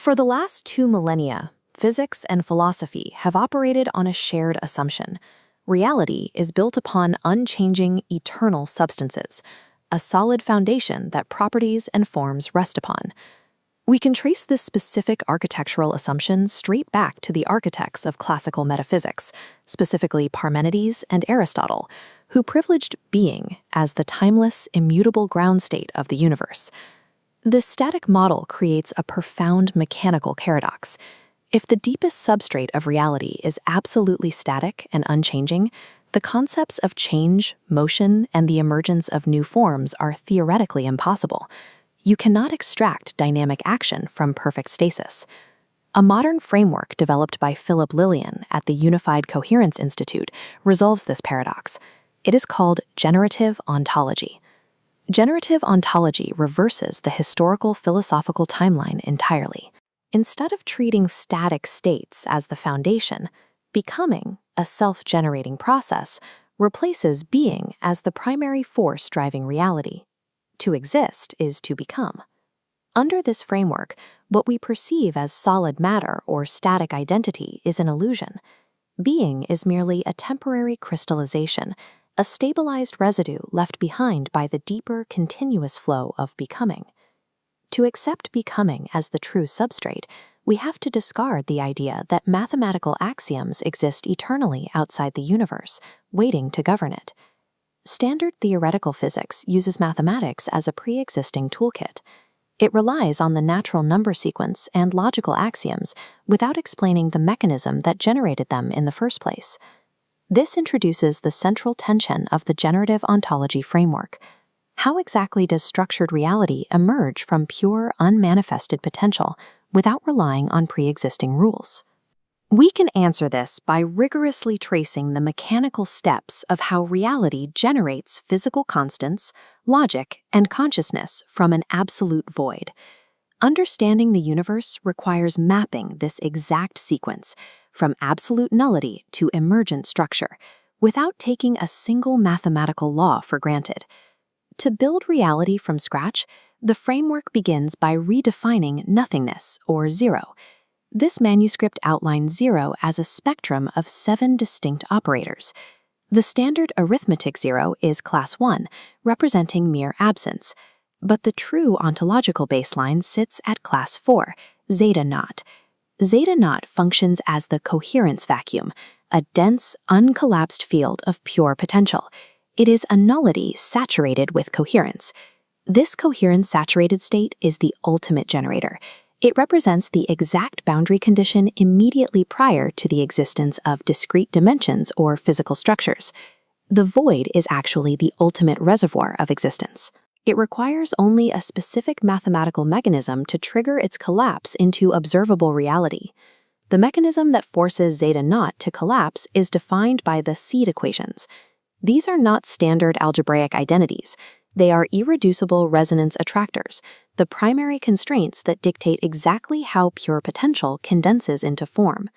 For the last 2 millennia, physics and philosophy have operated on a shared assumption. Reality is built upon unchanging, eternal substances, a solid foundation that properties and forms rest upon. We can trace this specific architectural assumption straight back to the architects of classical metaphysics, specifically Parmenides and Aristotle, who privileged being as the timeless, immutable ground state of the universe. This static model creates a profound mechanical paradox. If the deepest substrate of reality is absolutely static and unchanging, the concepts of change, motion, and the emergence of new forms are theoretically impossible. You cannot extract dynamic action from perfect stasis. A modern framework developed by Philip Lillian at the Unified Coherence Institute resolves this paradox. It is called Generative Ontology. Generative ontology reverses the historical philosophical timeline entirely. Instead of treating static states as the foundation, becoming, a self-generating process, replaces being as the primary force driving reality. To exist is to become. Under this framework, what we perceive as solid matter or static identity is an illusion. Being is merely a temporary crystallization, a stabilized residue left behind by the deeper, continuous flow of becoming. To accept becoming as the true substrate, we have to discard the idea that mathematical axioms exist eternally outside the universe, waiting to govern it. Standard theoretical physics uses mathematics as a pre-existing toolkit. It relies on the natural number sequence and logical axioms without explaining the mechanism that generated them in the first place. This introduces the central tension of the generative ontology framework. How exactly does structured reality emerge from pure, unmanifested potential without relying on pre-existing rules? We can answer this by rigorously tracing the mechanical steps of how reality generates physical constants, logic, and consciousness from an absolute void. Understanding the universe requires mapping this exact sequence from absolute nullity to emergent structure, without taking a single mathematical law for granted. To build reality from scratch, the framework begins by redefining nothingness, or zero. This manuscript outlines zero as a spectrum of 7 distinct operators. The standard arithmetic zero is class 1, representing mere absence, but the true ontological baseline sits at class 4, zeta naught. Zeta naught functions as the coherence vacuum, a dense, uncollapsed field of pure potential. It is a nullity saturated with coherence. This coherence-saturated state is the ultimate generator. It represents the exact boundary condition immediately prior to the existence of discrete dimensions or physical structures. The void is actually the ultimate reservoir of existence. It requires only a specific mathematical mechanism to trigger its collapse into observable reality. The mechanism that forces zeta naught to collapse is defined by the seed equations. These are not standard algebraic identities. They are irreducible resonance attractors, the primary constraints that dictate exactly how pure potential condenses into form.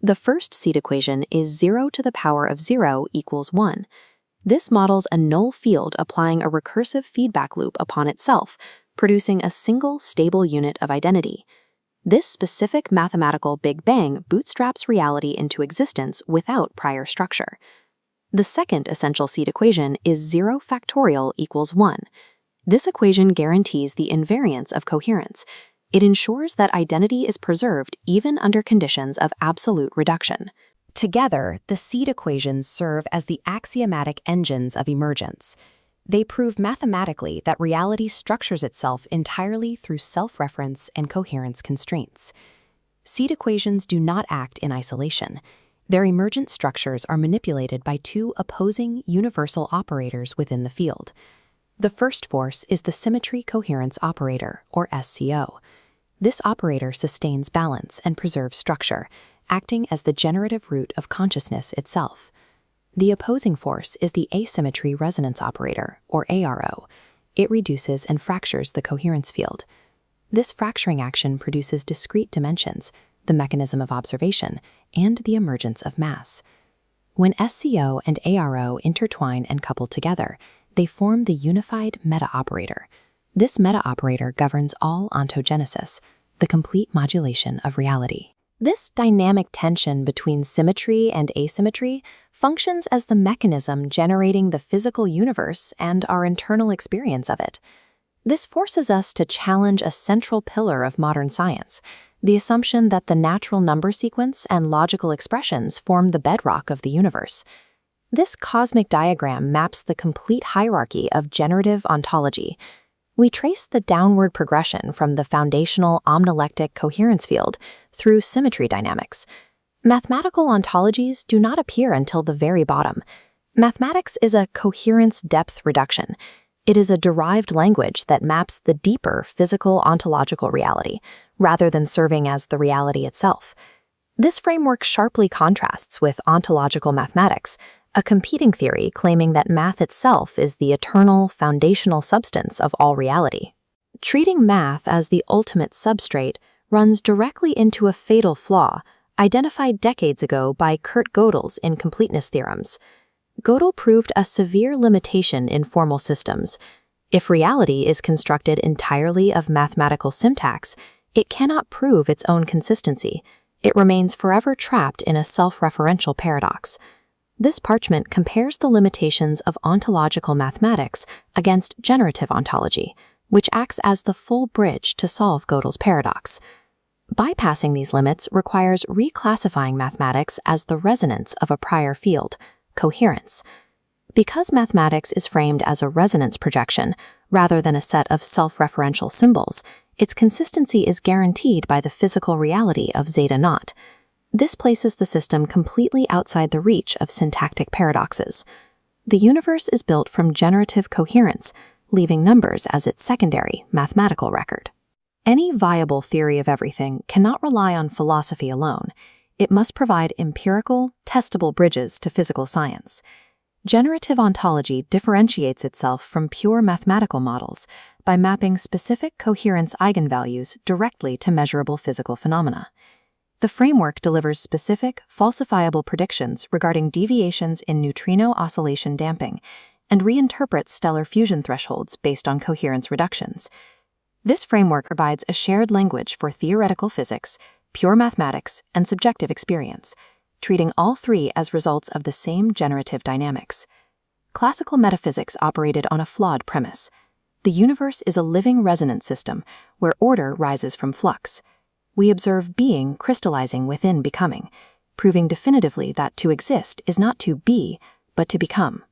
The first seed equation is 0 to the power of 0 equals 1. This models a null field applying a recursive feedback loop upon itself, producing a single stable unit of identity. This specific mathematical Big Bang bootstraps reality into existence without prior structure. The second essential seed equation is 0 factorial equals 1. This equation guarantees the invariance of coherence. It ensures that identity is preserved even under conditions of absolute reduction. Together, the seed equations serve as the axiomatic engines of emergence. They prove mathematically that reality structures itself entirely through self-reference and coherence constraints. Seed equations do not act in isolation. Their emergent structures are manipulated by 2 opposing universal operators within the field. The first force is the symmetry coherence operator, or SCO. This operator sustains balance and preserves structure, acting as the generative root of consciousness itself. The opposing force is the asymmetry resonance operator, or ARO. It reduces and fractures the coherence field. This fracturing action produces discrete dimensions, the mechanism of observation, and the emergence of mass. When SCO and ARO intertwine and couple together, they form the unified meta-operator. This meta-operator governs all ontogenesis. the complete modulation of reality. This dynamic tension between symmetry and asymmetry functions as the mechanism generating the physical universe and our internal experience of it. This forces us to challenge a central pillar of modern science, the assumption that the natural number sequence and logical expressions form the bedrock of the universe. This cosmic diagram maps the complete hierarchy of generative ontology. We trace the downward progression from the foundational omnilectic coherence field through symmetry dynamics. Mathematical ontologies do not appear until the very bottom. Mathematics is a coherence depth reduction. It is a derived language that maps the deeper physical ontological reality, rather than serving as the reality itself. This framework sharply contrasts with ontological mathematics, a competing theory claiming that math itself is the eternal, foundational substance of all reality. Treating math as the ultimate substrate runs directly into a fatal flaw identified decades ago by Kurt Gödel's incompleteness theorems. Gödel proved a severe limitation in formal systems. If reality is constructed entirely of mathematical syntax, it cannot prove its own consistency. It remains forever trapped in a self-referential paradox. This parchment compares the limitations of ontological mathematics against generative ontology, which acts as the full bridge to solve Gödel's paradox. Bypassing these limits requires reclassifying mathematics as the resonance of a prior field, coherence. Because mathematics is framed as a resonance projection rather than a set of self-referential symbols, its consistency is guaranteed by the physical reality of zeta naught. This places the system completely outside the reach of syntactic paradoxes. The universe is built from generative coherence, leaving numbers as its secondary mathematical record. Any viable theory of everything cannot rely on philosophy alone. It must provide empirical, testable bridges to physical science. Generative ontology differentiates itself from pure mathematical models by mapping specific coherence eigenvalues directly to measurable physical phenomena. The framework delivers specific, falsifiable predictions regarding deviations in neutrino oscillation damping and reinterprets stellar fusion thresholds based on coherence reductions. This framework provides a shared language for theoretical physics, pure mathematics, and subjective experience, treating all three as results of the same generative dynamics. Classical metaphysics operated on a flawed premise. The universe is a living resonance system where order rises from flux. We observe being crystallizing within becoming, proving definitively that to exist is not to be, but to become.